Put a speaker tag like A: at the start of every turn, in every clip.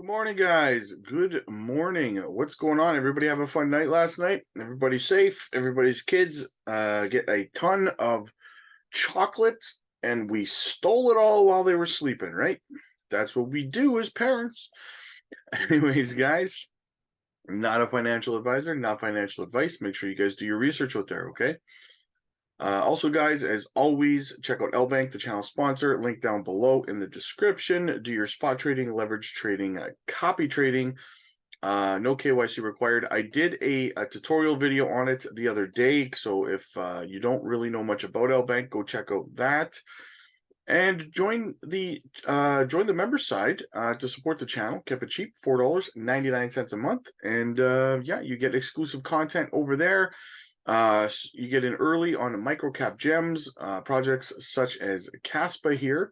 A: Good morning, guys. Good morning. What's going on? Everybody have a fun night last night? Everybody's safe. Everybody's kids get a ton of chocolate, and we stole it all while they were sleeping, right? That's what we do as parents. Anyways, guys, I'm not a financial advisor, not financial advice. Make sure you guys do your research out there, okay? Also, guys, as always, check out LBank, the channel sponsor, link down below in the description. Do your spot trading, leverage trading, copy trading. No KYC required. I did a tutorial video on it the other day, so if you don't really know much about LBank, go check out that. And join the member side to support the channel. Kept it cheap, $4.99 a month, and yeah, you get exclusive content over there. You get in early on microcap gems, projects such as Caspa here.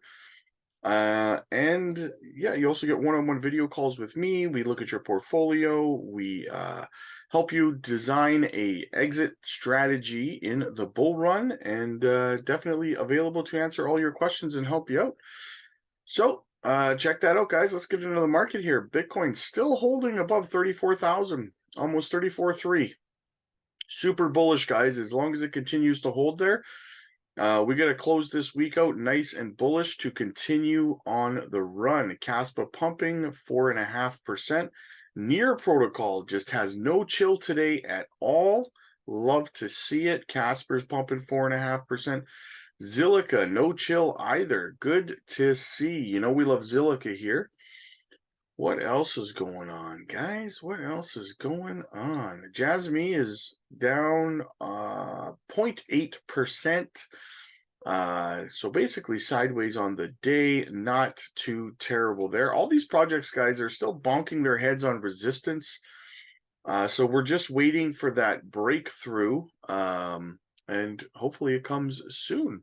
A: And yeah, you also get one-on-one video calls with me. We look at your portfolio. We help you design a exit strategy in the bull run, and definitely available to answer all your questions and help you out. So check that out, guys. Let's get into the market here. Bitcoin still holding above 34,000, almost 34.3. Super bullish, guys. As long as it continues to hold there, we got to close this week out nice and bullish to continue on the run. Caspa pumping 4.5%. Near protocol just has no chill today at all. Love to see it. Casper's pumping 4.5%. Zilliqa, no chill either. Good to see. You know we love Zilliqa here. What else is going on, guys? What else is going on? JASMY is down 0.8%. So basically sideways on the day, not too terrible there. All these projects, guys, are still bonking their heads on resistance. So we're just waiting for that breakthrough, and hopefully it comes soon.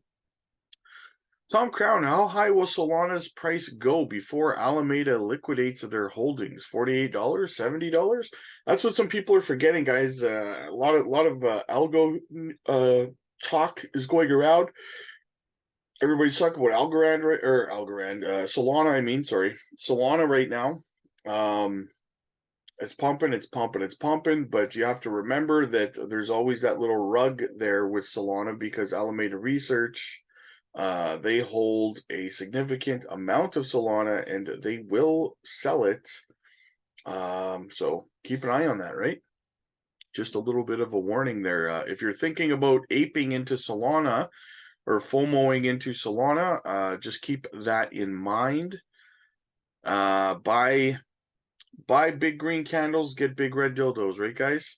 A: Tom Crown, how high will Solana's price go before Alameda liquidates their holdings? $48, $70? That's what some people are forgetting, guys. A lot of algo talk is going around. Everybody's talking about Solana. I mean, sorry, Solana right now. It's pumping, but you have to remember that there's always that little rug there with Solana because Alameda Research. They hold a significant amount of Solana and they will sell it. So keep an eye on that, right? Just a little bit of a warning there. If you're thinking about aping into Solana or FOMOing into Solana, just keep that in mind. Buy big green candles, get big red dildos, right, guys?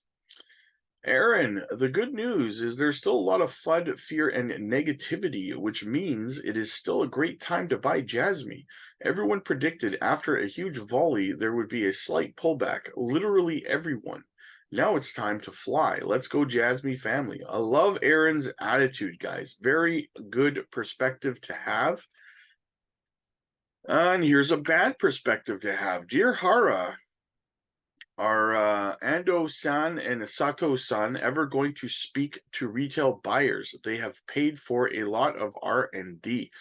A: Aaron, the good news is there's still a lot of FUD, fear, and negativity, which means it is still a great time to buy JASMY. Everyone predicted after a huge volley there would be a slight pullback. Literally everyone. Now it's time to fly. Let's go, JASMY family. I love Aaron's attitude, guys. Very good perspective to have. And here's a bad perspective to have. Dear Hara, are Ando-san and Sato-san ever going to speak to retail buyers? They have paid for a lot of R&D.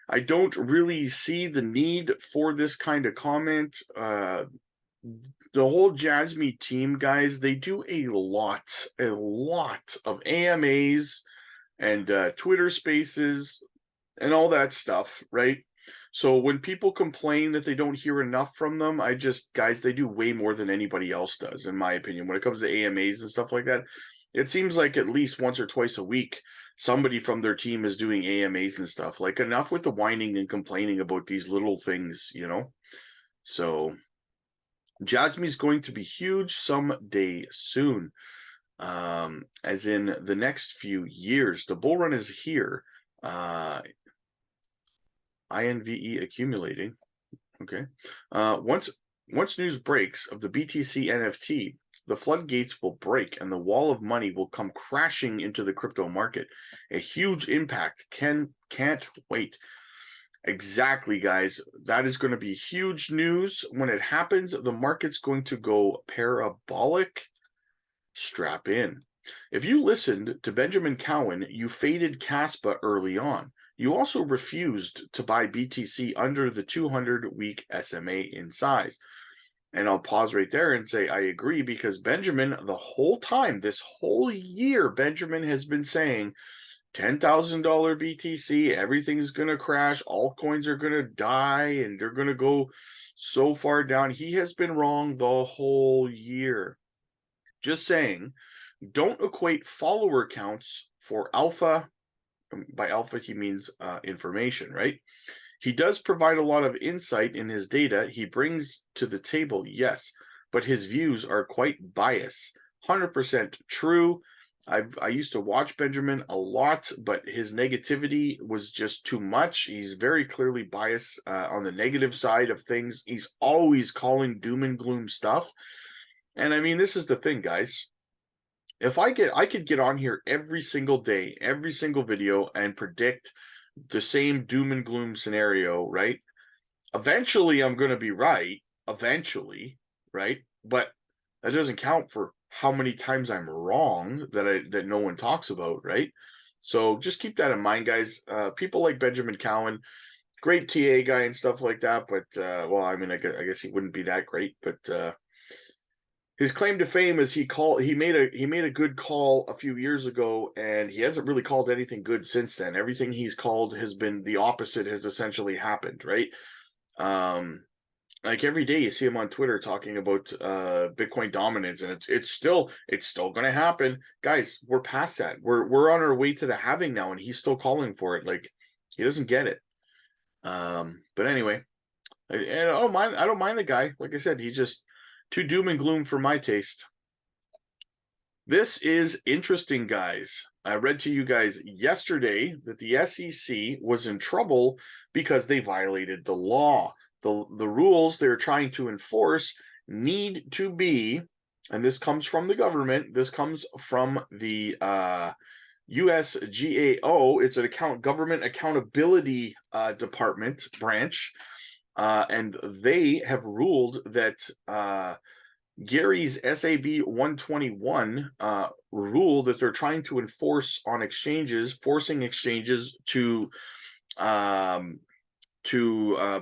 A: I don't really see the need for this kind of comment. The whole JASMY team, guys, they do a lot of AMAs and Twitter spaces and all that stuff, right? So when people complain that they don't hear enough from them, guys, they do way more than anybody else does, in my opinion. When it comes to AMAs and stuff like that, it seems like at least once or twice a week, somebody from their team is doing AMAs and stuff. Like, enough with the whining and complaining about these little things, you know? So JASMY's going to be huge someday soon, as in the next few years. The bull run is here. INVE accumulating. Okay. Once news breaks of the BTC NFT, the floodgates will break and the wall of money will come crashing into the crypto market. A huge impact. Can't wait. Exactly, guys. That is going to be huge news. When it happens, the market's going to go parabolic. Strap in. If you listened to Benjamin Cowan, you faded Caspa early on. You also refused to buy BTC under the 200-week SMA in size. And I'll pause right there and say, I agree, because Benjamin, the whole time, this whole year, Benjamin has been saying $10,000 BTC, everything's going to crash, altcoins are going to die, and they're going to go so far down. He has been wrong the whole year. Just saying, don't equate follower counts for alpha. By alpha, he means information, right? He does provide a lot of insight in his data he brings to the table, yes, but his views are quite biased. 100% true. I used to watch Benjamin a lot, but his negativity was just too much. He's very clearly biased on the negative side of things. He's always calling doom and gloom stuff. And I mean, this is the thing, guys. If I could get on here every single day, every single video, and predict the same doom and gloom scenario, right? Eventually I'm going to be right, eventually, right? But that doesn't count for how many times I'm wrong that no one talks about, right? So just keep that in mind, guys. People like Benjamin Cowan, great TA guy and stuff like that, but well, I mean, I guess he wouldn't be that great, but his claim to fame is he made a good call a few years ago, and he hasn't really called anything good since then. Everything he's called has been the opposite, has essentially happened, right? Like every day you see him on Twitter talking about Bitcoin dominance, and it's still going to happen, guys. We're past that. We're on our way to the halving now, and he's still calling for it. Like, he doesn't get it. But anyway, I don't mind the guy. Like I said, he just too doom and gloom for my taste. This is interesting, guys. I read to you guys yesterday that the SEC was in trouble because they violated the law. The rules they're trying to enforce need to be, and this comes from the government, this comes from the USGAO. It's an government accountability department branch, and they have ruled that Gary's SAB 121 rule that they're trying to enforce on exchanges, forcing exchanges to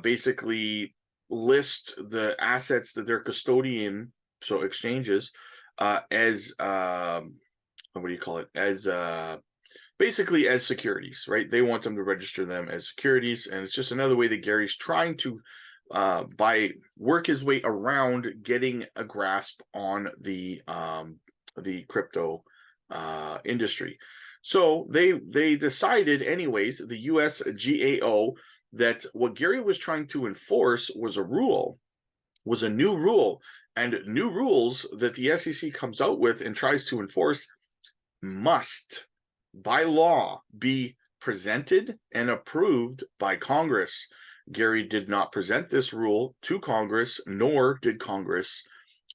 A: basically list the assets that they're custodian, so exchanges, as what do you call it? As basically as securities, right? They want them to register them as securities, and it's just another way that Gary's trying to work his way around getting a grasp on the crypto industry. So they decided, anyways, the USGAO, that what Gary was trying to enforce was a new rule, and new rules that the SEC comes out with and tries to enforce must, by law, be presented and approved by Congress. Gary did not present this rule to Congress, nor did Congress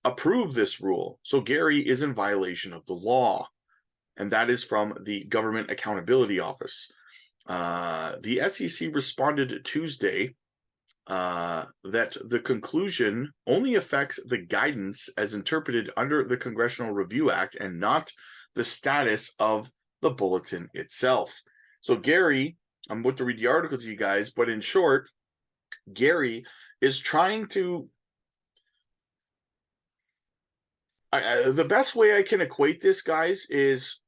A: approve this rule. So Gary is in violation of the law, and that is from the Government Accountability Office. The SEC responded Tuesday that the conclusion only affects the guidance as interpreted under the Congressional Review Act and not the status of the bulletin itself. So Gary, I'm about to read the article to you guys, but in short, Gary is trying to, the best way I can equate this, guys, is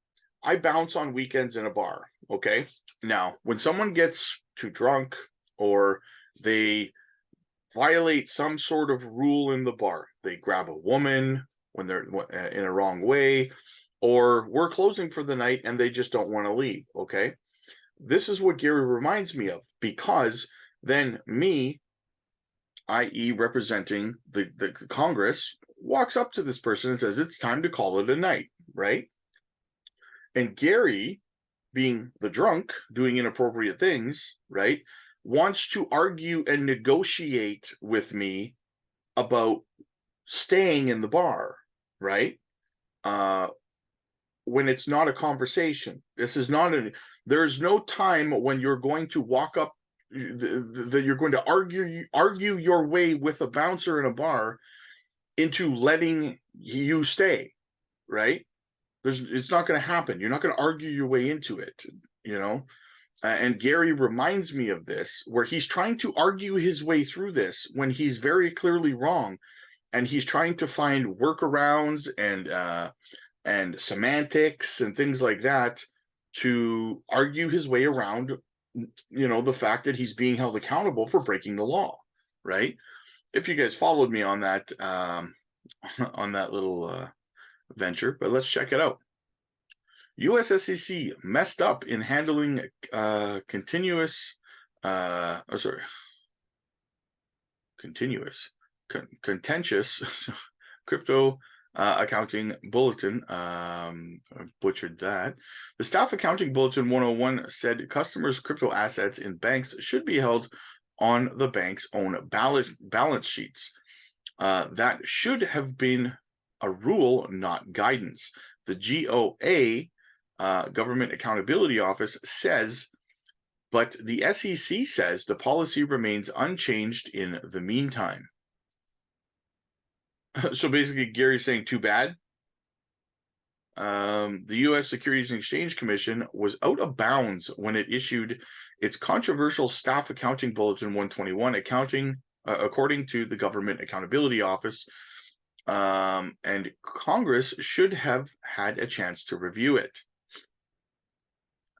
A: I bounce on weekends in a bar, okay? Now, when someone gets too drunk or they violate some sort of rule in the bar, they grab a woman when they're in a wrong way, or we're closing for the night and they just don't want to leave, okay? This is what Gary reminds me of, because then me, i.e. representing the Congress, walks up to this person and says, it's time to call it a night, right? And Gary, being the drunk, doing inappropriate things, right, wants to argue and negotiate with me about staying in the bar, right? When it's not a conversation. This is not there's no time when you're going to walk up, that you're going to argue your way with a bouncer in a bar into letting you stay, right? It's not going to happen. You're not going to argue your way into it, you know? and Gary reminds me of this, where he's trying to argue his way through this when he's very clearly wrong, and he's trying to find workarounds and semantics and things like that to argue his way around, the fact that he's being held accountable for breaking the law, right? If you guys followed me on that on that little venture, but let's check it out. US SEC messed up in handling contentious crypto accounting bulletin. I butchered that. The Staff Accounting Bulletin 101 said customers' crypto assets in banks should be held on the bank's own balance sheets. That should have been a rule, not guidance. The GOA, Government Accountability Office, says, but the SEC says the policy remains unchanged in the meantime. So basically, Gary's saying too bad. The U.S. Securities and Exchange Commission was out of bounds when it issued its controversial Staff Accounting Bulletin 121, according to the Government Accountability Office, and Congress should have had a chance to review it.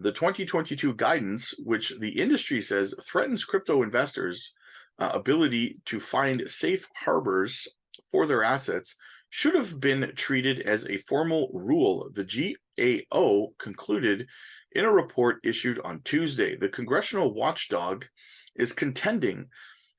A: The 2022 guidance, which the industry says threatens crypto investors' ability to find safe harbors for their assets, should have been treated as a formal rule, the GAO concluded in a report issued on Tuesday. The congressional watchdog is contending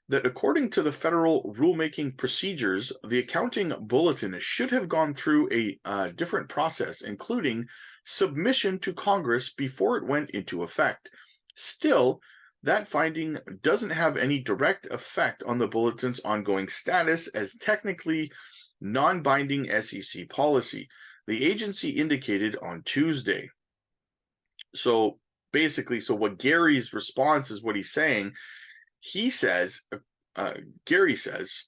A: that according to the federal rulemaking procedures, the accounting bulletin should have gone through a different process, including submission to Congress before it went into effect. Still, that finding doesn't have any direct effect on the bulletin's ongoing status as technically non-binding SEC policy, the agency indicated on Tuesday. So basically, what Gary's response is what he's saying. He says, Gary says,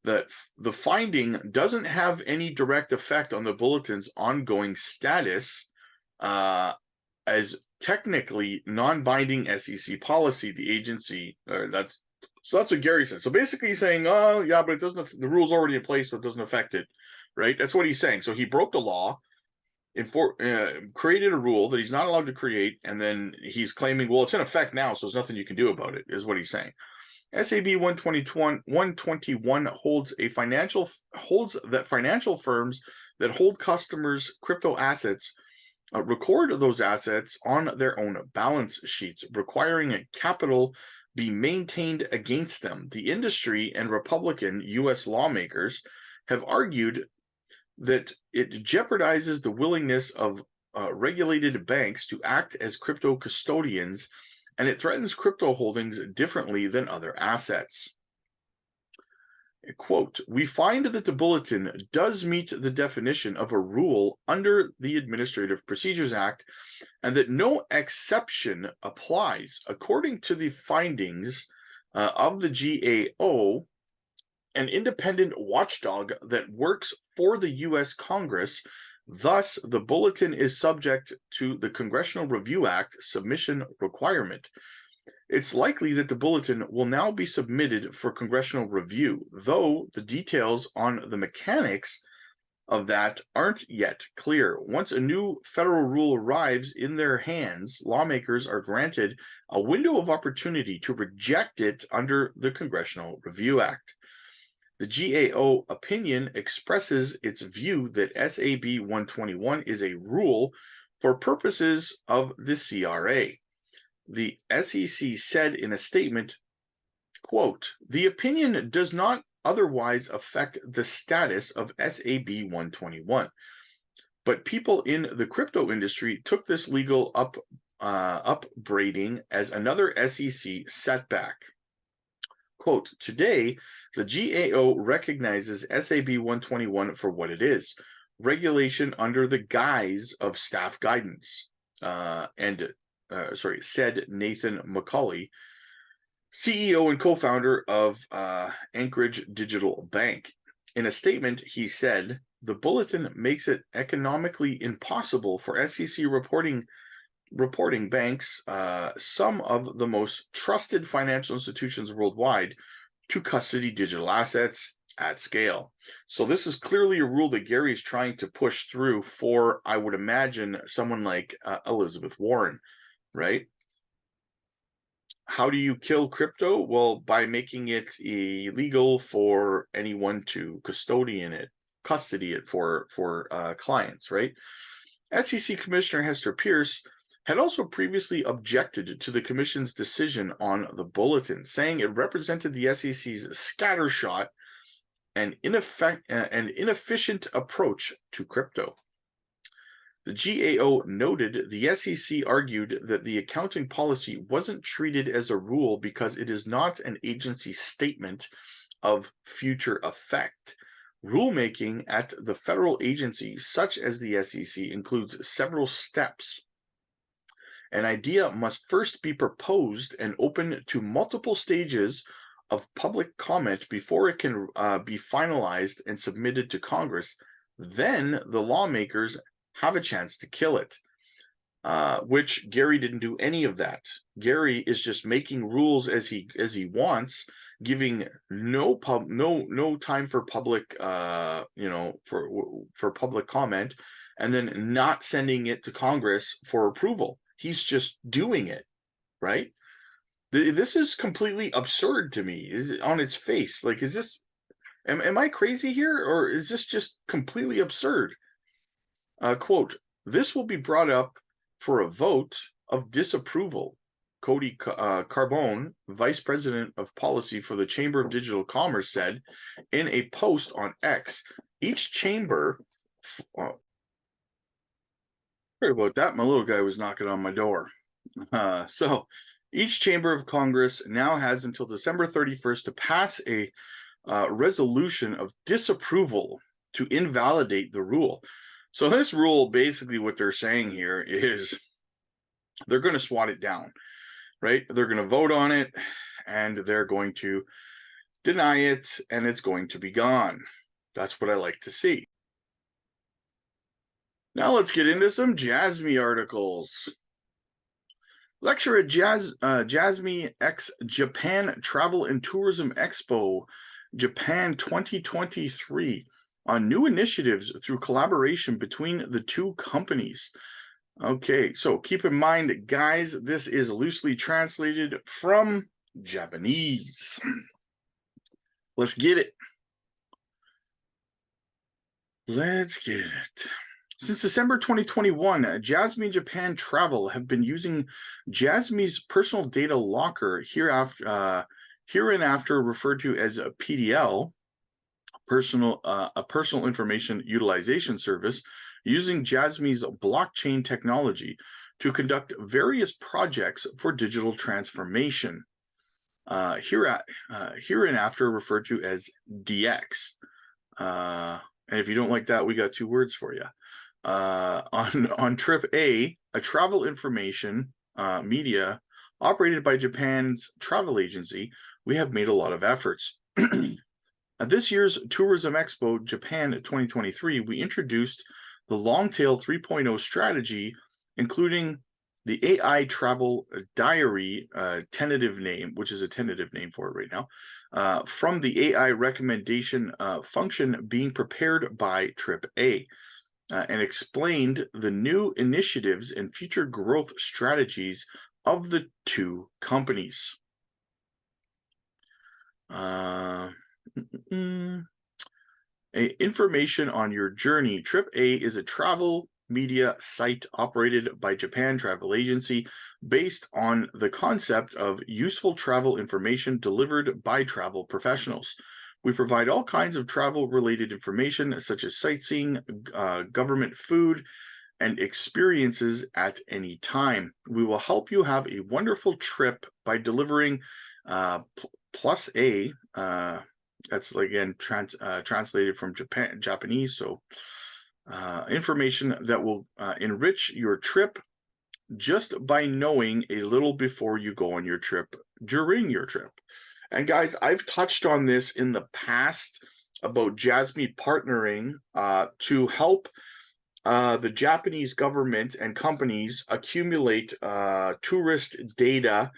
A: that the finding doesn't have any direct effect on the bulletin's ongoing status as technically non-binding SEC policy. The agency, that's what Gary said. So basically he's saying, oh yeah, but it doesn't, the rule's already in place, so it doesn't affect it, right? That's what he's saying. So he broke the law, created a rule that he's not allowed to create, and then he's claiming, well, it's in effect now, so there's nothing you can do about it, is what he's saying. SAB 121 holds that financial firms that hold customers' crypto assets record those assets on their own balance sheets, requiring a capital be maintained against them. The industry and Republican U.S. lawmakers have argued that it jeopardizes the willingness of regulated banks to act as crypto custodians, and it threatens crypto holdings differently than other assets. Quote, we find that the bulletin does meet the definition of a rule under the Administrative Procedures Act and that no exception applies. According to the findings of the GAO, an independent watchdog that works for the U.S. Congress, thus the bulletin is subject to the Congressional Review Act submission requirement. It's likely that the bulletin will now be submitted for congressional review, though the details on the mechanics of that aren't yet clear. Once a new federal rule arrives in their hands, lawmakers are granted a window of opportunity to reject it under the Congressional Review Act. The GAO opinion expresses its view that SAB 121 is a rule for purposes of the CRA. The SEC said in a statement, quote, the opinion does not otherwise affect the status of SAB 121, but people in the crypto industry took this legal upbraiding as another SEC setback. Quote, today, the GAO recognizes SAB 121 for what it is, regulation under the guise of staff guidance, said Nathan McCauley, CEO and co-founder of Anchorage Digital Bank. In a statement, he said, the bulletin makes it economically impossible for SEC reporting reporting banks, some of the most trusted financial institutions worldwide, to custody digital assets at scale. So this is clearly a rule that Gary is trying to push through for, I would imagine, someone like Elizabeth Warren, right? How do you kill crypto? Well, by making it illegal for anyone to custody it for clients, right? SEC Commissioner Hester Pierce had also previously objected to the commission's decision on the Bulletin, saying it represented the SEC's scattershot and inefficient approach to crypto. The GAO noted the SEC argued that the accounting policy wasn't treated as a rule because it is not an agency statement of future effect. Rulemaking at the federal agency, such as the SEC, includes several steps. An idea must first be proposed and open to multiple stages of public comment before it can be finalized and submitted to Congress. Then the lawmakers have a chance to kill it, which Gary didn't do any of that. Gary is just making rules as he wants, giving no time for public for public comment, and then not sending it to Congress for approval. He's just doing it, right? This is completely absurd to me on its face. Like, is this, am I crazy here, or is this just completely absurd? Quote, this will be brought up for a vote of disapproval. Cody Carbone, Vice President of Policy for the Chamber of Digital Commerce, said in a post on X, each chamber, sorry about that, my little guy was knocking on my door. So each chamber of Congress now has until December 31st to pass a resolution of disapproval to invalidate the rule. So this rule, basically what they're saying here is they're going to swat it down, right? They're going to vote on it, and they're going to deny it, and it's going to be gone. That's what I like to see. Now let's get into some JASMY articles. Lecture at JASMY X Japan Travel and Tourism Expo, Japan 2023. On new initiatives through collaboration between the two companies. Okay, so keep in mind, guys, this is loosely translated from Japanese. Let's get it. Let's get it. Since December 2021, JASMY Japan Travel have been using JASMY's personal data locker, hereinafter referred to as a PDL, a personal information utilization service, using JASMY's blockchain technology to conduct various projects for digital transformation, hereinafter referred to as DX. And if you don't like that, we got two words for you. On Trip A travel information media operated by Japan's travel agency, we have made a lot of efforts. At this year's Tourism Expo Japan 2023, we introduced the Longtail 3.0 strategy, including the AI Travel Diary tentative name, which is a tentative name for it right now, from the AI recommendation function being prepared by Trip A, and explained the new initiatives and future growth strategies of the two companies. Information on your journey. Trip A is a travel media site operated by Japan Travel Agency based on the concept of useful travel information delivered by travel professionals. We provide all kinds of travel-related information such as sightseeing, government food, and experiences at any time. We will help you have a wonderful trip by delivering plus A, that's again translated from Japanese, so information that will enrich your trip just by knowing a little before you go on your trip, during your trip. And guys, I've touched on this in the past about JASMY partnering to help the Japanese government and companies accumulate tourist data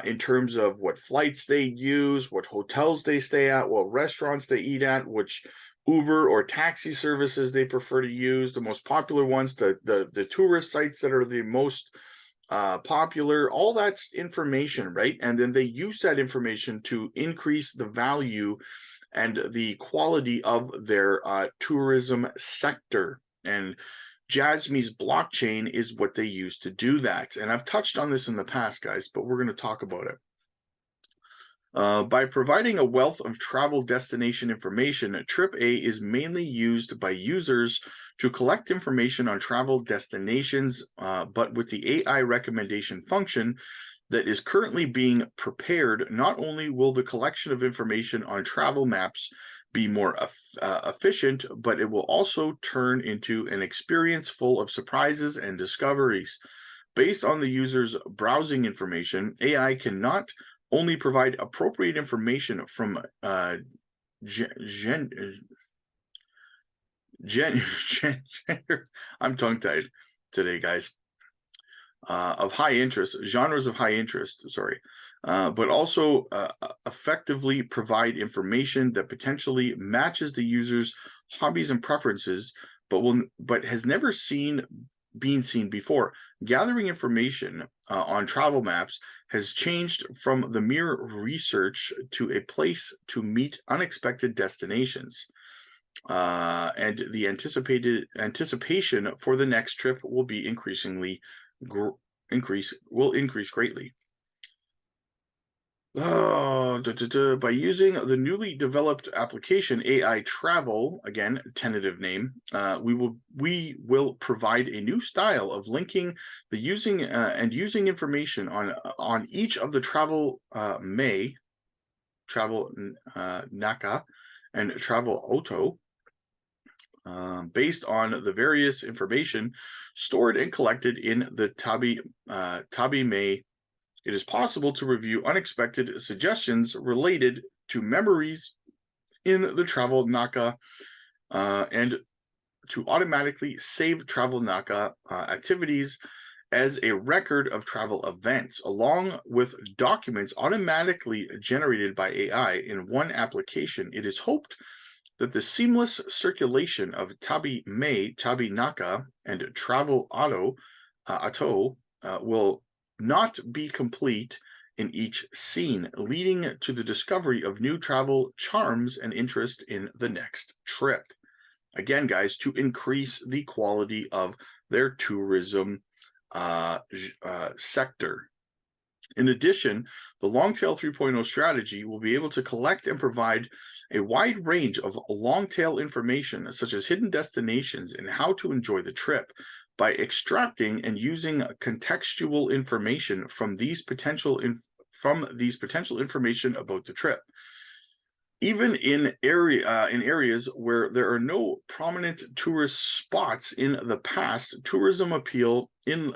A: in terms of what flights they use, what hotels they stay at, what restaurants they eat at, which Uber or taxi services they prefer to use, the most popular ones, the tourist sites that are the most popular, all that's information, right? And then they use that information to increase the value and the quality of their tourism sector. And JASMY's blockchain is what they use to do that. And I've touched on this in the past, guys, but we're going to talk about it. By providing a wealth of travel destination information, TripA is mainly used by users to collect information on travel destinations, but with the AI recommendation function that is currently being prepared, not only will the collection of information on travel maps be more efficient, but it will also turn into an experience full of surprises and discoveries. Based on the user's browsing information, AI can not only provide appropriate information from I'm tongue-tied today, guys. Of high interest, genres of high interest, but also effectively provide information that potentially matches the user's hobbies and preferences, but has never been seen before. Gathering information on travel maps has changed from the mere research to a place to meet unexpected destinations. And the anticipation for the next trip will be increase greatly. By using the newly developed application AI Travel, again tentative name, we will provide a new style of linking the using information on each of the travel Naka and travel Auto, based on the various information stored and collected in the Tabi May. It is possible to review unexpected suggestions related to memories in the Travel Naka and to automatically save Travel Naka activities as a record of travel events, along with documents automatically generated by AI in one application. It is hoped that the seamless circulation of Tabi May, Tabi Naka, and Travel Auto will not be complete in each scene, leading to the discovery of new travel charms and interest in the next trip. Again, guys, to increase the quality of their tourism sector. In addition, the Longtail 3.0 strategy will be able to collect and provide a wide range of long-tail information, such as hidden destinations and how to enjoy the trip, by extracting and using contextual information from these potential information about the trip. Even in areas where there are no prominent tourist spots in the past, tourism appeal in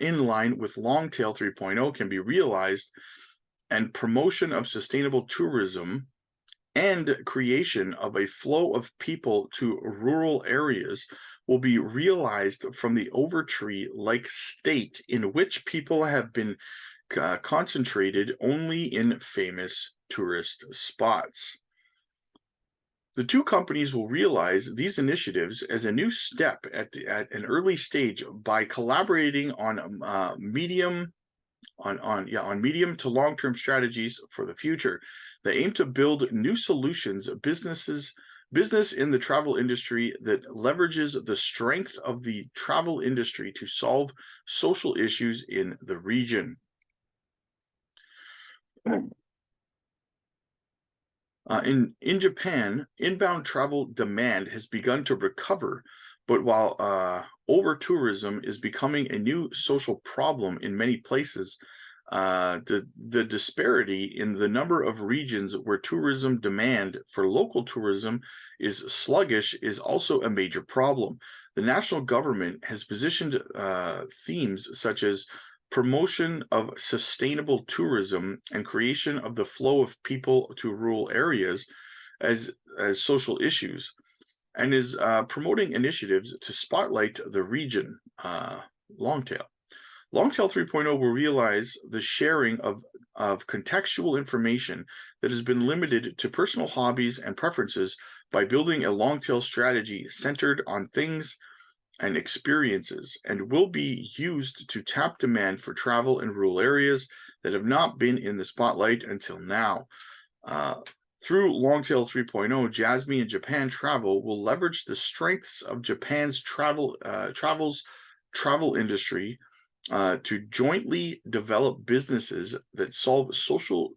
A: line with Longtail 3.0 can be realized, and promotion of sustainable tourism and creation of a flow of people to rural areas will be realized from the Overtree-like state in which people have been concentrated only in famous tourist spots. The two companies will realize these initiatives as a new step at an early stage by collaborating on medium to long-term strategies for the future. They aim to build new solutions, business in the travel industry that leverages the strength of the travel industry to solve social issues in the region. In Japan, inbound travel demand has begun to recover, but while over-tourism is becoming a new social problem in many places, the disparity in the number of regions where tourism demand for local tourism is sluggish is also a major problem. The national government has positioned themes such as promotion of sustainable tourism and creation of the flow of people to rural areas as social issues. and is promoting initiatives to spotlight the region. Longtail. Longtail 3.0 will realize the sharing of contextual information that has been limited to personal hobbies and preferences by building a long-tail strategy centered on things and experiences, and will be used to tap demand for travel in rural areas that have not been in the spotlight until now. Through Longtail 3.0, JASMY and Japan Travel will leverage the strengths of Japan's travel industry to jointly develop businesses that solve social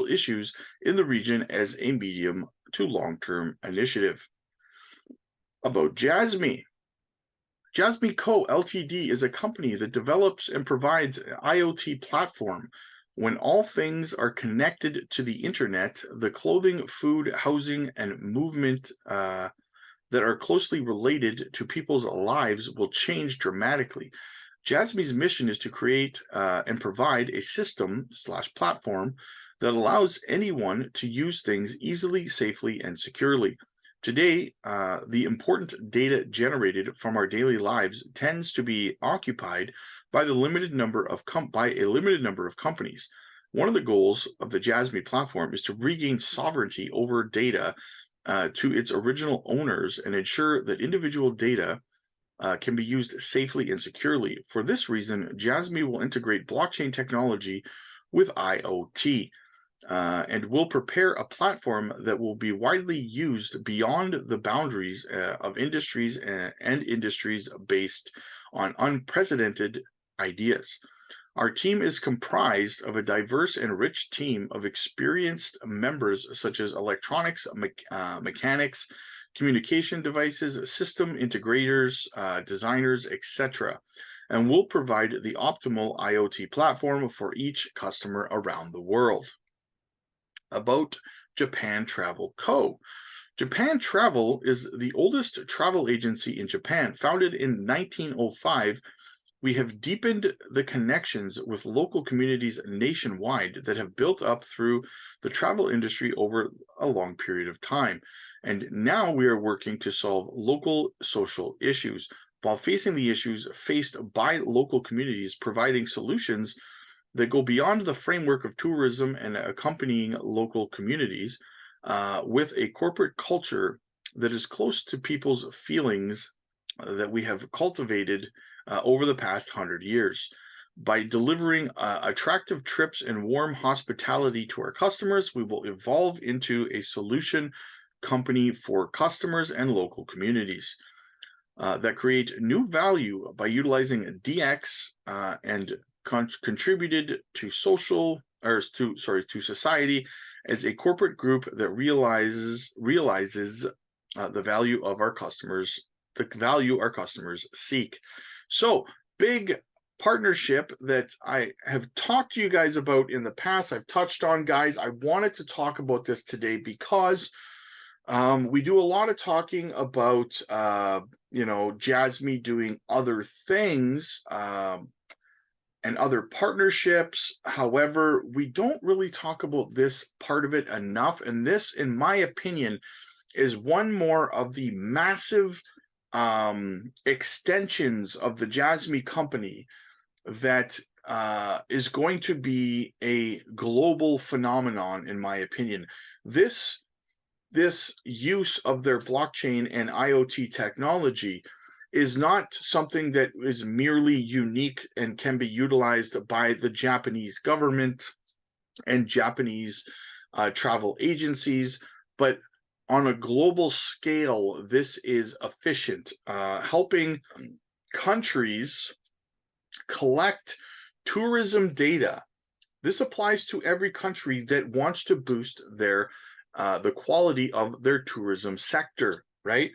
A: issues in the region as a medium to long-term initiative. About JASMY. JASMY Co. Ltd. is a company that develops and provides an IoT platform. When all things are connected to the internet, the clothing, food, housing, and movement that are closely related to people's lives will change dramatically. JASMY's mission is to create and provide a system/platform that allows anyone to use things easily, safely, and securely. Today, the important data generated from our daily lives tends to be occupied by a limited number of companies. One of the goals of the JASMY platform is to regain sovereignty over data to its original owners and ensure that individual data can be used safely and securely. For this reason, JASMY will integrate blockchain technology with IoT and will prepare a platform that will be widely used beyond the boundaries of industries and industries based on unprecedented ideas. Our team is comprised of a diverse and rich team of experienced members such as electronics, mechanics, communication devices, system integrators, designers, etc., and will provide the optimal IoT platform for each customer around the world. About Japan Travel Co. Japan Travel is the oldest travel agency in Japan. Founded in 1905, we have deepened the connections with local communities nationwide that have built up through the travel industry over a long period of time. And now we are working to solve local social issues while facing the issues faced by local communities, providing solutions that go beyond the framework of tourism and accompanying local communities with a corporate culture that is close to people's feelings that we have cultivated over the past 100 years. By delivering attractive trips and warm hospitality to our customers, we will evolve into a solution company for customers and local communities that create new value by utilizing DX and contributed to to society as a corporate group that realizes the value of our customers, the value our customers seek. So, big partnership that I have talked to you guys about in the past. I've touched on, guys. I wanted to talk about this today because we do a lot of talking about JASMY doing other things and other partnerships. However, we don't really talk about this part of it enough. And this, in my opinion, is one more of the massive extensions of the JASMY company that is going to be a global phenomenon, in my opinion. This use of their blockchain and IoT technology is not something that is merely unique and can be utilized by the Japanese government and Japanese travel agencies, but on a global scale, this is efficient, helping countries collect tourism data. This applies to every country that wants to boost their the quality of their tourism sector, right?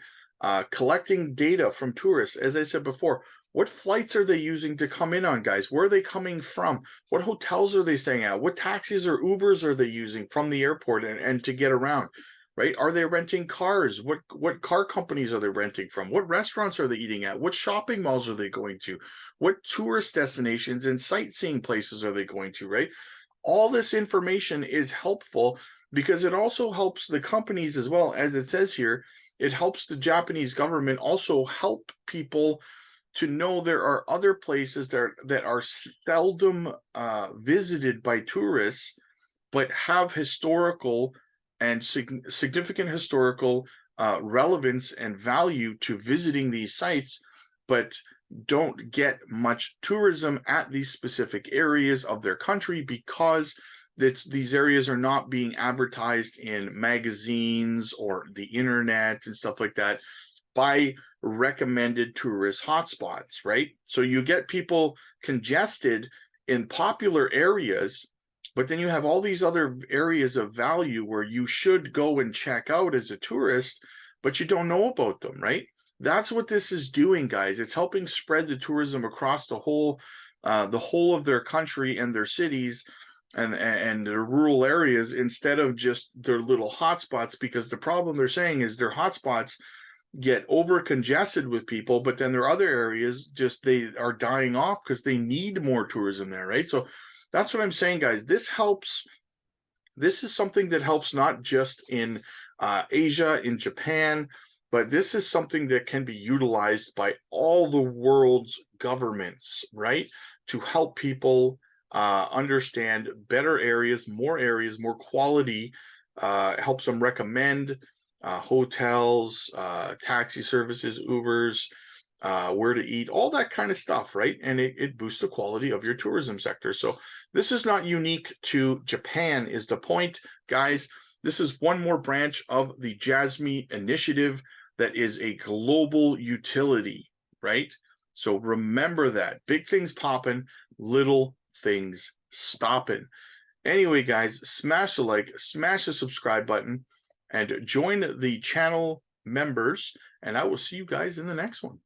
A: Collecting data from tourists. As I said before, what flights are they using to come in on, guys? Where are they coming from? What hotels are they staying at? What taxis or Ubers are they using from the airport and to get around, right? Are they renting cars? What car companies are they renting from? What restaurants are they eating at? What shopping malls are they going to? What tourist destinations and sightseeing places are they going to, right? All this information is helpful because it also helps the companies as well, as it says here, it helps the Japanese government also help people to know there are other places that are seldom visited by tourists, but have historical and significant historical relevance and value to visiting these sites, but don't get much tourism at these specific areas of their country because these areas are not being advertised in magazines or the internet and stuff like that by recommended tourist hotspots, right? So you get people congested in popular areas, but then you have all these other areas of value where you should go and check out as a tourist, but you don't know about them, right? That's what this is doing, guys. It's helping spread the tourism across the whole of their country and their cities and their rural areas instead of just their little hotspots, because the problem they're saying is their hotspots get over congested with people, but then there are other areas just they are dying off because they need more tourism there, right? So that's what I'm saying, guys. This helps. This is something that helps not just in Asia, in Japan, but this is something that can be utilized by all the world's governments, right? To help people understand better areas, more quality, helps them recommend hotels, taxi services, Ubers, where to eat, all that kind of stuff, right? And it boosts the quality of your tourism sector. So this is not unique to Japan, is the point, guys. This is one more branch of the JASMY initiative that is a global utility, right? So remember that. Big things popping, little things stopping. Anyway, guys, smash a like, smash the subscribe button, and join the channel members, and I will see you guys in the next one.